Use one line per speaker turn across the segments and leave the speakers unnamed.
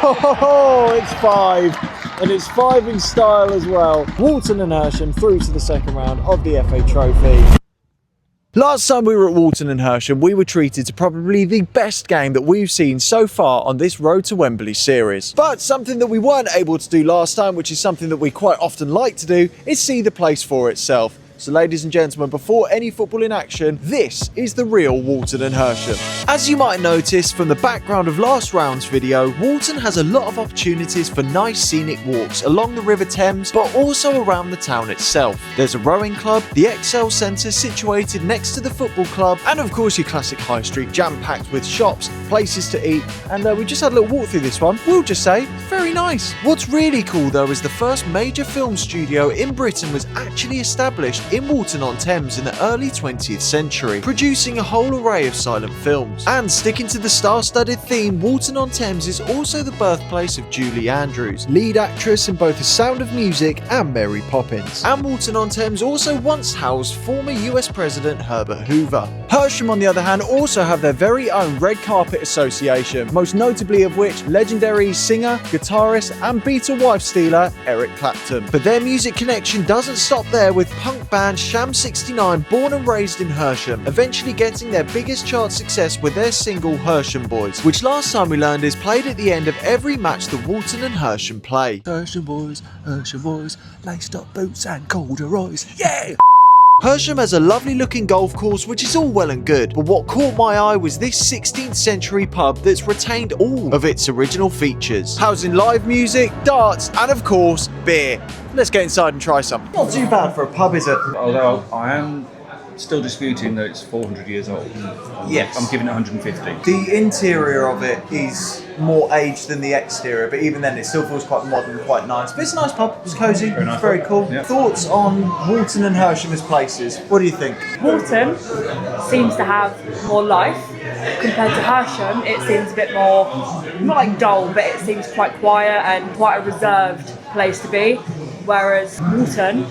Oh, it's 5. And it's 5 in style as well. Walton and Hersham through to the second round of the FA Trophy. Last time we were at Walton and Hersham, we were treated to probably the best game that we've seen so far on this Road to Wembley series. But something that we weren't able to do last time, which is something that we quite often like to do, is see the place for itself. So ladies and gentlemen, before any football in action, this is the real Walton and Hersham. As you might notice from the background of last round's video, Walton has a lot of opportunities for nice scenic walks along the River Thames, but also around the town itself. There's a rowing club, the Excel Centre situated next to the football club, and of course your classic high street jam-packed with shops, places to eat, and we just had a little walk through this one. We'll just say, very nice. What's really cool though is the first major film studio in Britain was actually established in Walton-on-Thames in the early 20th century, producing a whole array of silent films. And sticking to the star-studded theme, Walton-on-Thames is also the birthplace of Julie Andrews, lead actress in both The Sound of Music and Mary Poppins. And Walton-on-Thames also once housed former US President Herbert Hoover. Hersham, on the other hand, also have their very own Red Carpet Association, most notably of which legendary singer, guitarist and Beatle wife stealer Eric Clapton. But their music connection doesn't stop there, with punk band Sham 69, born and raised in Hersham, eventually getting their biggest chart success with their single Hersham Boys, which last time we learned is played at the end of every match that Walton and Hersham play. Hersham boys, laced up boots and corduroys, yeah! Hersham has a lovely looking golf course, which is all well and good, but what caught my eye was this 16th century pub that's retained all of its original features, housing live music, darts and of course beer. Let's get inside and try some. Not too bad for a pub, is it?
Although I am still disputing that it's 400 years old.
Yes.
I'm giving it 150.
The interior of it is more aged than the exterior, but even then it still feels quite modern, quite nice. But it's a nice pub, it's cosy,
Very nice
it's very
pub.
cool.
Yeah.
Thoughts on Walton and Hersham as places? What do you think?
Walton seems to have more life compared to Hersham. It seems a bit more, not like dull, but it seems quite quiet and quite a reserved place to be. Whereas Walton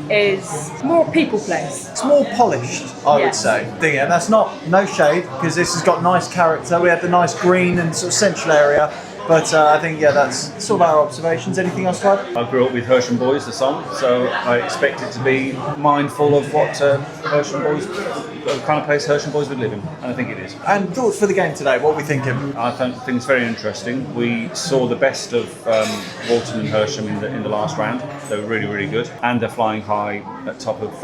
is more a people place.
It's more polished, I would say. And that's no shade, because this has got nice character. We had the nice green and sort of central area. But I think, yeah, that's sort of our observations. Anything else, Clive?
I grew up with Hersham Boys, the song, so I expect it to be mindful of what Hersham Boys, the kind of place Hersham Boys would live in, and I think it is.
And thoughts for the game today? What are we thinking?
I think it's very interesting. We saw the best of Walton and Hersham in the last round. They were really, really good, and they're flying high at top of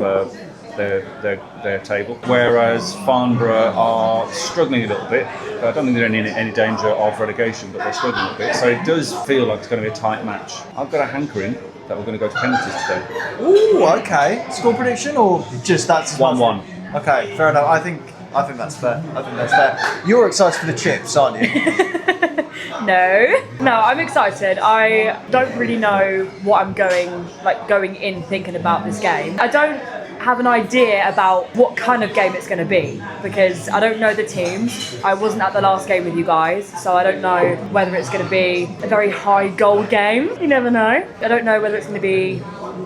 their table, whereas Farnborough are struggling a little bit. I don't think they're in any danger of relegation, but they're struggling a bit. So it does feel like it's going to be a tight match. I've got a hankering that we're going to go to penalties today.
Ooh, okay. Score prediction, or just that's
1-1.
Okay, fair enough. I think that's fair. You're excited for the chips, aren't you?
No, I'm excited. I don't really know what I'm going in thinking about this game. I don't have an idea about what kind of game it's going to be, because I don't know the teams. I wasn't at the last game with you guys, so I don't know whether it's going to be a very high goal game. You never know. I don't know whether it's going to be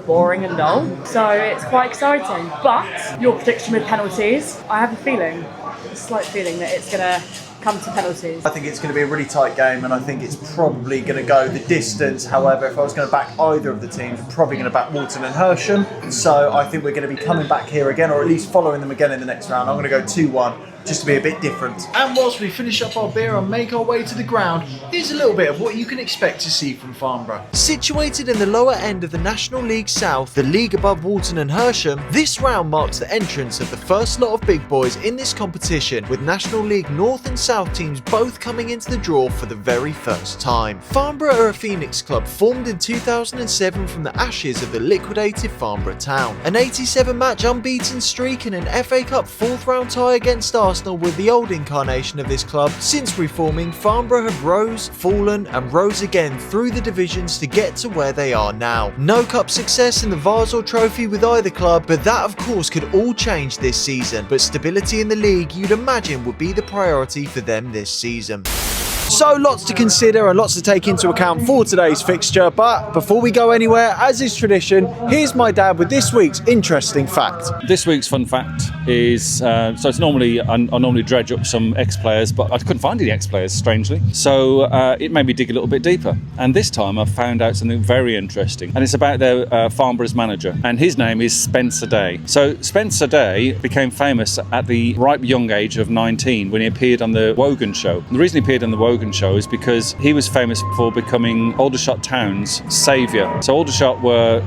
boring and dull, so it's quite exciting. But your prediction with penalties, I have a slight feeling that it's going to come to penalties.
I think it's going to be a really tight game, and I think it's probably going to go the distance. However, if I was going to back either of the teams, I'm probably going to back Walton and Hersham. So I think we're going to be coming back here again, or at least following them again in the next round. I'm going to go 2-1. Just to be a bit different. And whilst we finish up our beer and make our way to the ground, here's a little bit of what you can expect to see from Farnborough. Situated in the lower end of the National League South, the league above Walton and Hersham, this round marks the entrance of the first lot of big boys in this competition, with National League North and South teams both coming into the draw for the very first time. Farnborough are a Phoenix club formed in 2007 from the ashes of the liquidated Farnborough Town. An 87-match unbeaten streak and an FA Cup 4th round tie against Arsenal were the old incarnation of this club. Since reforming, Farnborough have rose, fallen and rose again through the divisions to get to where they are now. No cup success in the Vase trophy with either club, but that of course could all change this season. But stability in the league, you'd imagine, would be the priority for them this season. So lots to consider and lots to take into account for today's fixture, but before we go anywhere, as is tradition, here's my dad with this week's interesting fact.
This week's fun fact is, so it's normally, I normally dredge up some ex-players, but I couldn't find any ex-players, strangely. So it made me dig a little bit deeper. And this time I found out something very interesting. And it's about their Farnborough's manager. And his name is Spencer Day. So Spencer Day became famous at the ripe young age of 19 when he appeared on the Wogan show. And the reason he appeared on the Wogan show is because he was famous for becoming Aldershot Town's saviour. So Aldershot were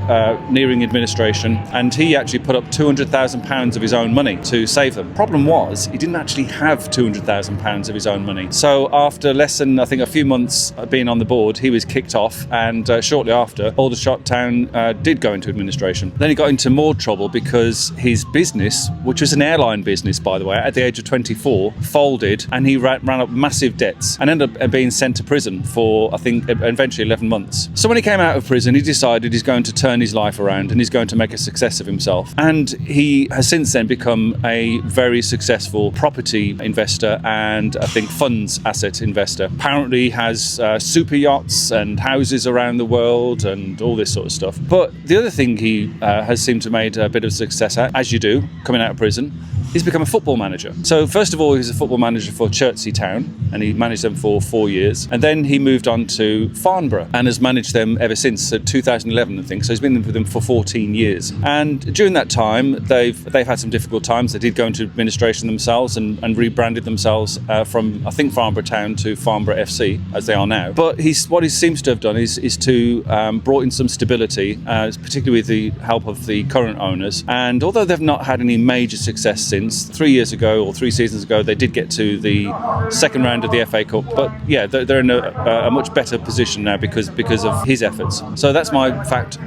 nearing administration, and he actually put up £200,000 of his own money to save them. Problem was, he didn't actually have £200,000 of his own money. So after less than, I think, a few months being on the board, he was kicked off, and shortly after, Aldershot Town did go into administration. Then he got into more trouble because his business, which was an airline business, by the way, at the age of 24, folded, and he ran up massive debts and ended up being sent to prison for, I think, eventually 11 months. So when he came out of prison, he decided he's going to turn his life around and he's going to make a success of himself. And he has since then become a very successful property investor and, I think, funds asset investor. Apparently he has super yachts and houses around the world and all this sort of stuff. But the other thing he has seemed to have made a bit of success at, as you do, coming out of prison, he's become a football manager. So first of all, he was a football manager for Chertsey Town, and he managed them for 4 years. And then he moved on to Farnborough and has managed them ever since 2011, I think. So he's been with them for 14 years. And during that time, they've had some difficult times. They did go into administration themselves and rebranded themselves from, I think, Farnborough Town to Farnborough FC, as they are now. But what he seems to have done is to brought in some stability, particularly with the help of the current owners. And although they've not had any major success since, 3 years ago or 3 seasons ago, they did get to the second round of the FA Cup. But yeah, they're in a much better position now because of his efforts. So that's my fact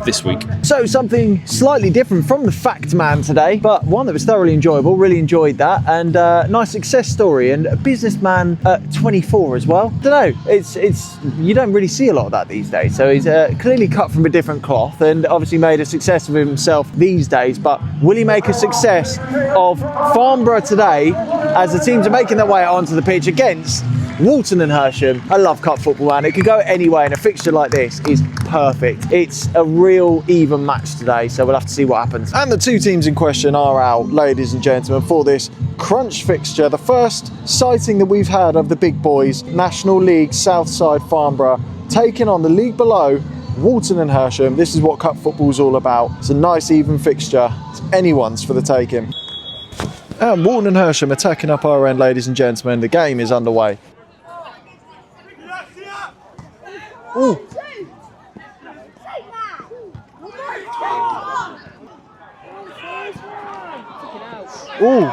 this week.
So something slightly different from the fact man today, but one that was thoroughly enjoyable. Really enjoyed that, and nice success story, and a businessman at 24 as well. Don't know, it's you don't really see a lot of that these days. So he's clearly cut from a different cloth and obviously made a success of himself these days. But will he make a success of Farnborough today as the teams are making their way onto the pitch against Walton and Hersham? I love cup football, man. It could go any way, and a fixture like this is perfect. It's a real even match today, so we'll have to see what happens. And the two teams in question are out, ladies and gentlemen, for this crunch fixture. The first sighting that we've had of the big boys, National League Southside Farnborough, taking on the league below, Walton and Hersham. This is what cup football's all about. It's a nice even fixture. It's anyone's for the taking. And Walton and Hersham attacking up our end, ladies and gentlemen. The game is underway. Ooh. Ooh.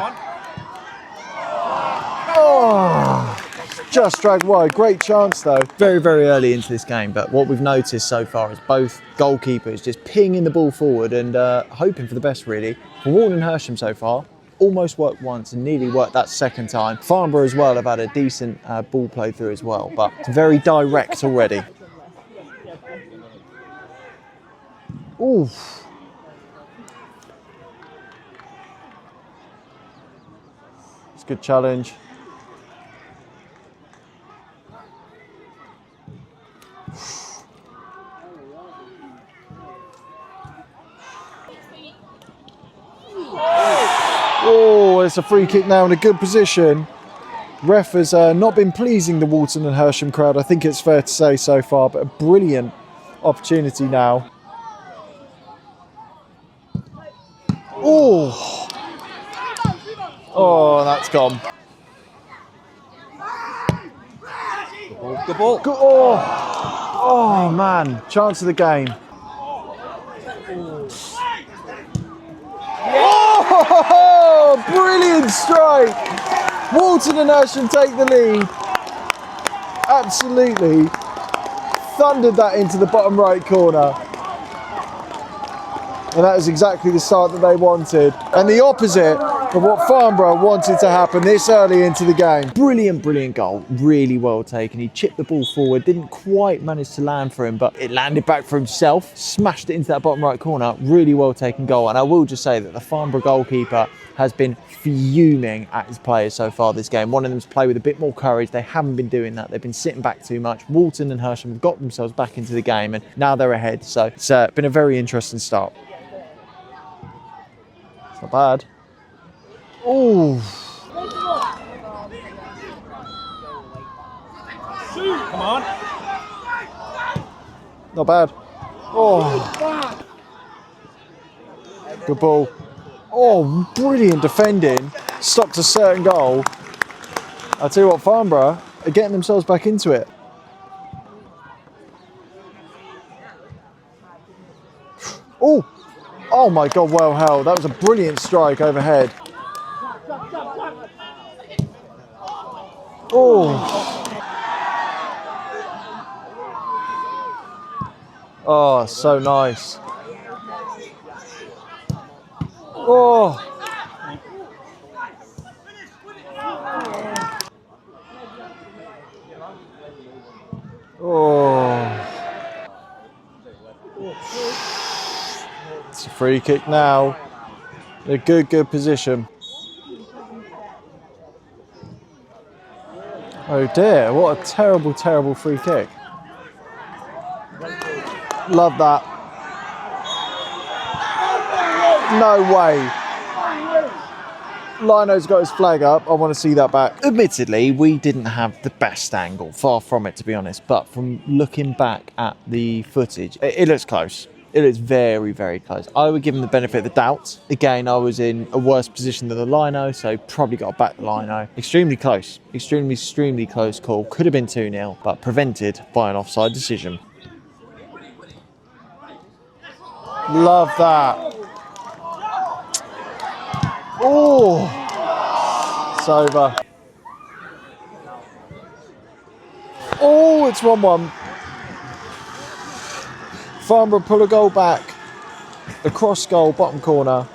Oh, just dragged wide. Great chance though. Very, very early into this game, but what we've noticed so far is both goalkeepers just pinging the ball forward and hoping for the best, really. For Walton and Hersham so far, almost worked once and nearly worked that second time. Farnborough as well have had a decent ball play through as well, but it's very direct already. Ooh. It's a good challenge. Oh, it's a free kick now in a good position. Ref has not been pleasing the Walton and Hersham crowd, I think it's fair to say so far, but a brilliant opportunity now. Oh, oh, that's gone.
Good ball.
Good, oh, oh man, chance of the game. Oh, brilliant strike. Walton and Hersham take the lead. Absolutely thundered that into the bottom right corner. And that is exactly the start that they wanted. And the opposite of what Farnborough wanted to happen this early into the game. Brilliant, brilliant goal. Really well taken. He chipped the ball forward, didn't quite manage to land for him, but it landed back for himself, smashed it into that bottom right corner. Really well taken goal. And I will just say that the Farnborough goalkeeper has been fuming at his players so far this game. One of them's play with a bit more courage. They haven't been doing that. They've been sitting back too much. Walton and Hersham have got themselves back into the game, and now they're ahead. So it's been a very interesting start. It's not bad. Oh.
Come on.
Not bad. Oh. Good ball. Oh, brilliant defending. Stopped a certain goal. I'll tell you what, Farnborough are getting themselves back into it. Oh. Oh my God, well held. That was a brilliant strike overhead. Oh. Oh, so nice. Oh. Oh. It's a free kick now. In a good position. Oh dear, what a terrible free kick. Love that. No way. Lino's got his flag up. I want to see that back. Admittedly, we didn't have the best angle. Far from it, to be honest. But from looking back at the footage, it looks close. It is very close. I would give him the benefit of the doubt. Again, I was in a worse position than the lino, so probably got back the lino. Extremely close. Extremely close call. Could have been 2-0, but prevented by an offside decision. Love that. Oh, it's over. Oh, it's 1-1. Farnborough pull a goal back, a cross goal, bottom corner,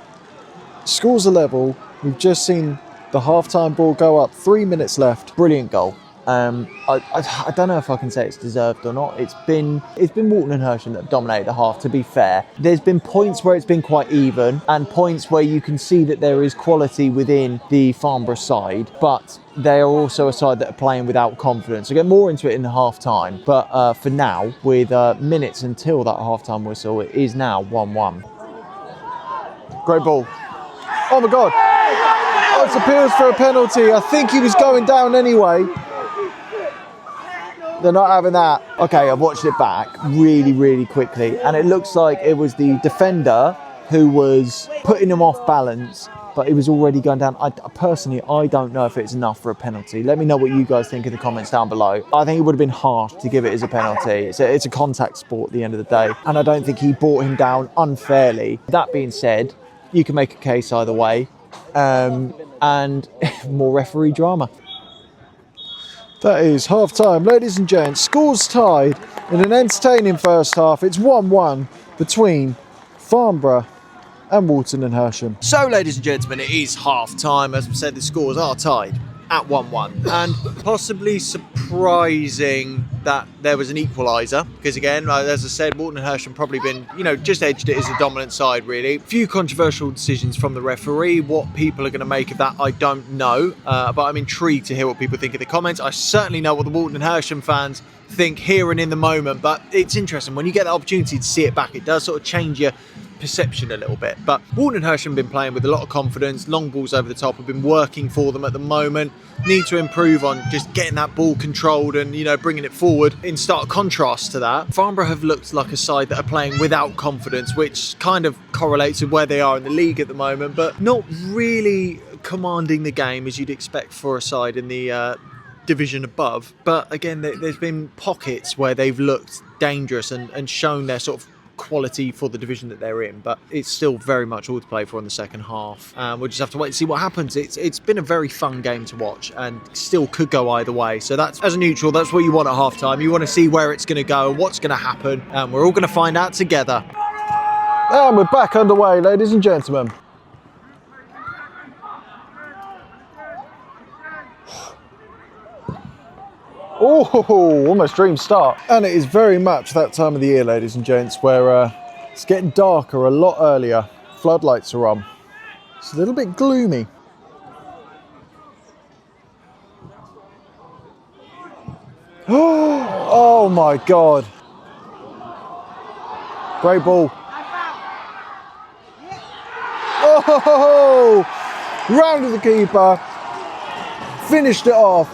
scores a level. We've just seen the half-time ball go up, 3 minutes left. Brilliant goal. I don't know if I can say it's deserved or not. It's been Walton and Hersham that have dominated the half, to be fair. There's been points where it's been quite even and points where you can see that there is quality within the Farnborough side, but they are also a side that are playing without confidence. I'll get more into it in the half-time, but for now, with minutes until that half-time whistle, it is now 1-1. Great ball. Oh my God. Oh, it's appeals for a penalty. I think he was going down anyway. They're not having that. Okay, I've watched it back really quickly, and it looks like it was the defender who was putting him off balance, but he was already going down. Personally, I don't know if it's enough for a penalty. Let me know what you guys think in the comments down below. I think it would have been harsh to give it as a penalty. It's a contact sport at the end of the day, and I don't think he brought him down unfairly. That being said, you can make a case either way, and more referee drama. That is half-time. Ladies and gents, scores tied in an entertaining first half. It's 1-1 between Farnborough and Walton and Hersham. So, ladies and gentlemen, it is half-time. As we said, the scores are tied at 1-1. And possibly surprising that there was an equaliser. Because, again, as I said, Walton and Hersham probably been, just edged it as the dominant side, really. Few controversial decisions from the referee. What people are going to make of that, I don't know. But I'm intrigued to hear what people think in the comments. I certainly know what the Walton and Hersham fans think here and in the moment. But it's interesting. When you get the opportunity to see it back, it does sort of change your perception a little bit. But Walton and Hersham have been playing with a lot of confidence. Long balls over the top have been working for them at the moment. Need to improve on just getting that ball controlled and bringing it forward. In stark contrast to that, Farnborough have looked like a side that are playing without confidence, which kind of correlates with where they are in the league at the moment, but not really commanding the game as you'd expect for a side in the division above. But again, there's been pockets where they've looked dangerous and shown their sort of quality for the division that they're in, but it's still very much all to play for in the second half. We'll just have to wait and see what happens. It's been a very fun game to watch and still could go either way. So that's, as a neutral, that's what you want at half time. You want to see where it's going to go, what's going to happen, and we're all going to find out together. And we're back underway, ladies and gentlemen. Oh, almost dream start. And it is very much that time of the year, ladies and gents, where it's getting darker a lot earlier. Floodlights are on. It's a little bit gloomy. Oh my God. Great ball. Oh, rounded the keeper, finished it off.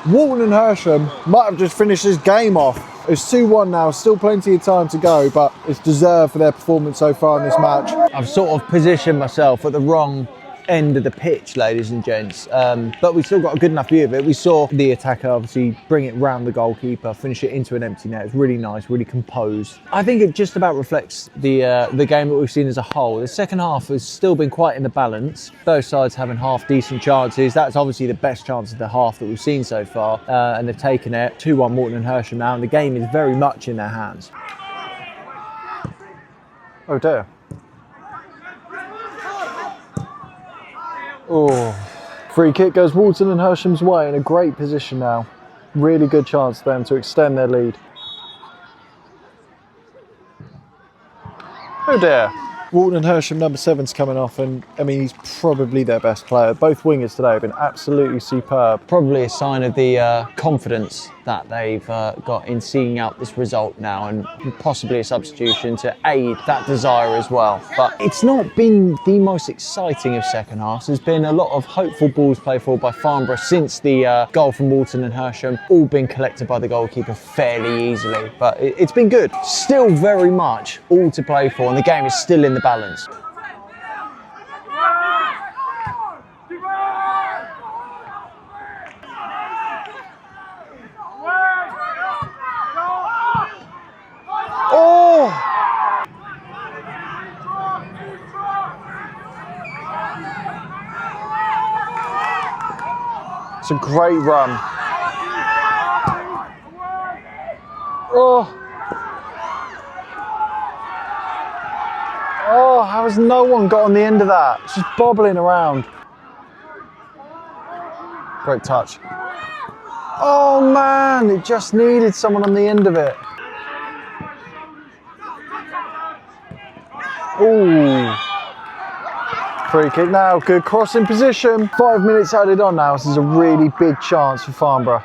Walton and Hersham might have just finished this game off. It's 2-1 now, still plenty of time to go, but it's deserved for their performance so far in this match. I've sort of positioned myself at the wrong end of the pitch, ladies and gents, but we still got a good enough view of it. We saw the attacker obviously bring it round the goalkeeper, finish it into an empty net. It's really nice, really composed. I think it just about reflects the game that we've seen as a whole. The second half has still been quite in the balance, both sides having half decent chances. That's obviously the best chance of the half that we've seen so far, and they've taken it. 2-1 Walton and Hersham now, and the game is very much in their hands. Oh dear. Oh, free kick goes Walton and Hersham's way, in a great position now. Really good chance for them to extend their lead. Oh dear. Walton and Hersham number 7's coming off, and I mean, he's probably their best player. Both wingers today have been absolutely superb. Probably a sign of the confidence that they've got in seeing out this result now, and possibly a substitution to aid that desire as well. But it's not been the most exciting of second halves. There's been a lot of hopeful balls played forward by Farnborough since the goal from Walton and Hersham, all been collected by the goalkeeper fairly easily. But it's been good. Still very much all to play for, and the game is still in the balance. Oh! It's a great run. Oh! Oh, how has no one got on the end of that? It's just bobbling around. Great touch. Oh man, it just needed someone on the end of it. Ooh. Free kick now, good crossing position. 5 minutes added on now. This is a really big chance for Farnborough.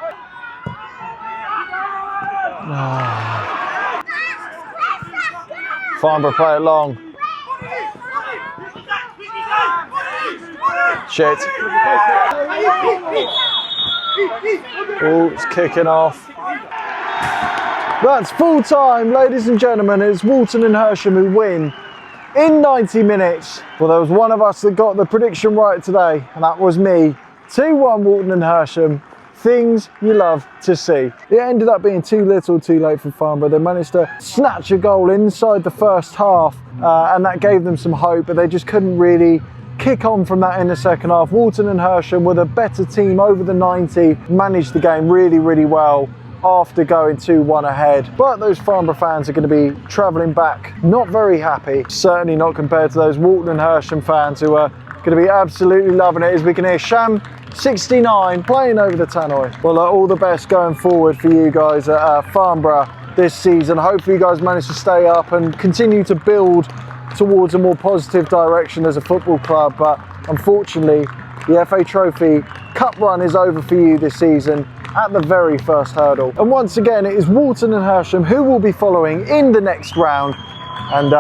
Oh. Farnborough play it long. Shit. Oh, it's kicking off. That's full time, ladies and gentlemen. It's Walton and Hersham who win in 90 minutes. Well, there was one of us that got the prediction right today, and that was me. 2-1 Walton and Hersham. Things you love to see. It ended up being too little too late for Farnborough. They managed to snatch a goal inside the first half, and that gave them some hope, but they just couldn't really kick on from that in the second half. Walton and Hersham were the better team over the 90, managed the game really, really well after going 2-1 ahead. But those Farnborough fans are going to be travelling back not very happy, certainly not compared to those Walton and Hersham fans who are going to be absolutely loving it, as we can hear Sham 69 playing over the tannoy. Well, all the best going forward for you guys at Farnborough this season. Hopefully you guys manage to stay up and continue to build towards a more positive direction as a football club, but unfortunately the FA Trophy Cup run is over for you this season at the very first hurdle. And once again, it is Walton and Hersham who will be following in the next round, and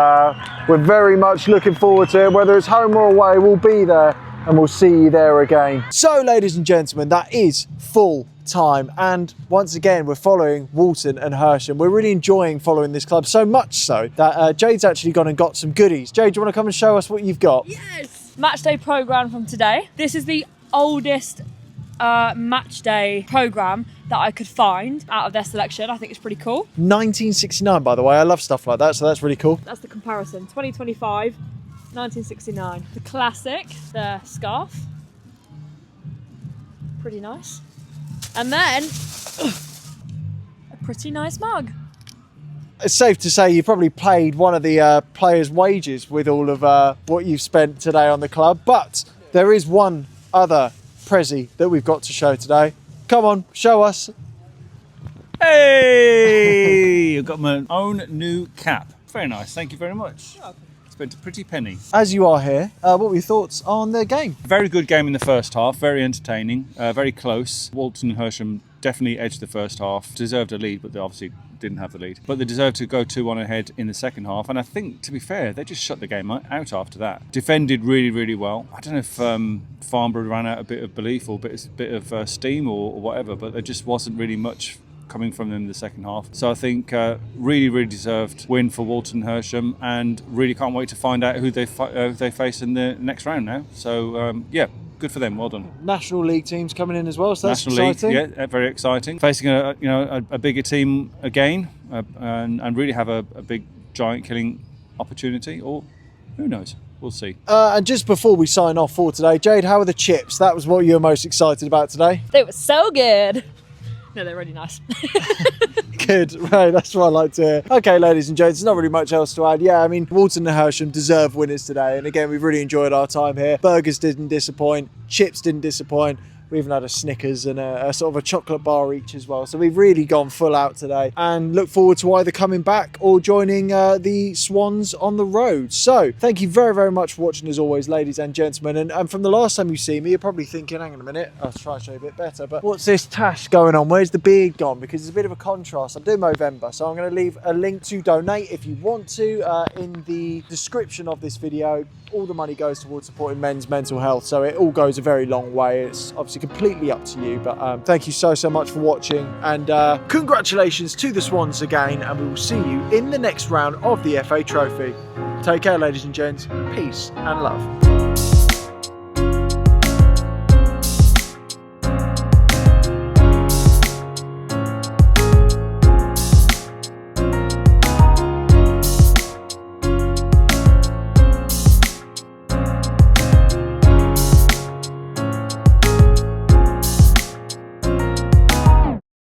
we're very much looking forward to it. Whether it's home or away, we'll be there, and we'll see you there again. So ladies and gentlemen, that is full time, and once again we're following Walton and Hersham. We're really enjoying following this club, so much so that Jade's actually gone and got some goodies. Jade, do you want to come and show us what you've got?
Yes! Match day programme from today. This is the oldest match day programme that I could find out of their selection. I think it's pretty cool. 1969,
by the way. I love stuff like that, so that's really cool.
That's the comparison. 2025, 1969. The classic, the scarf. Pretty nice. And then a pretty nice mug.
it's safe to say you probably paid one of the players' wages with all of what you've spent today on the club. But there is one other Prezi that we've got to show today. Come on, show us.
Hey! I've got my own new cap. Very nice, thank you very much. Spent a pretty penny.
As you are here, what were your thoughts on the game?
Very good game in the first half, very entertaining, very close. Walton and Hersham definitely edged the first half, deserved a lead, but they obviously didn't have the lead. But they deserved to go 2-1 ahead in the second half, and I think, to be fair, they just shut the game out after that. Defended really, really well. I don't know if Farnborough ran out a bit of belief or a bit of steam or whatever, but there just wasn't really much coming from them in the second half. So I think really, really deserved win for Walton and Hersham, and really can't wait to find out who they face in the next round now. So yeah, good for them. Well done.
National League teams coming in as well, so that's
National
exciting.
League, yeah, very exciting. Facing a bigger team again, and really have a big giant killing opportunity, or who knows? We'll see.
And just before we sign off for today, Jade, how are the chips? That was what you were most excited about today.
They were so good. No, they're really nice.
Good, right, that's what I like to hear. Okay, ladies and gents, there's not really much else to add. Yeah, I mean, Walton and Hersham deserve winners today, and again, we've really enjoyed our time here. Burgers didn't disappoint, chips didn't disappoint. We even had a Snickers and a sort of a chocolate bar each as well. So we've really gone full out today, and look forward to either coming back or joining the Swans on the road. So thank you very, very much for watching as always, ladies and gentlemen. And from the last time you see me, you're probably thinking, hang on a minute, I'll try to show you a bit better, but what's this tash going on? Where's the beard gone? Because it's a bit of a contrast. I'm doing Movember, so I'm going to leave a link to donate if you want to in the description of this video. All the money goes towards supporting men's mental health, so it all goes a very long way. It's obviously completely up to you, but thank you so much for watching, and congratulations to the Swans again, and we will see you in the next round of the FA Trophy. Take care, ladies and gents. Peace and love.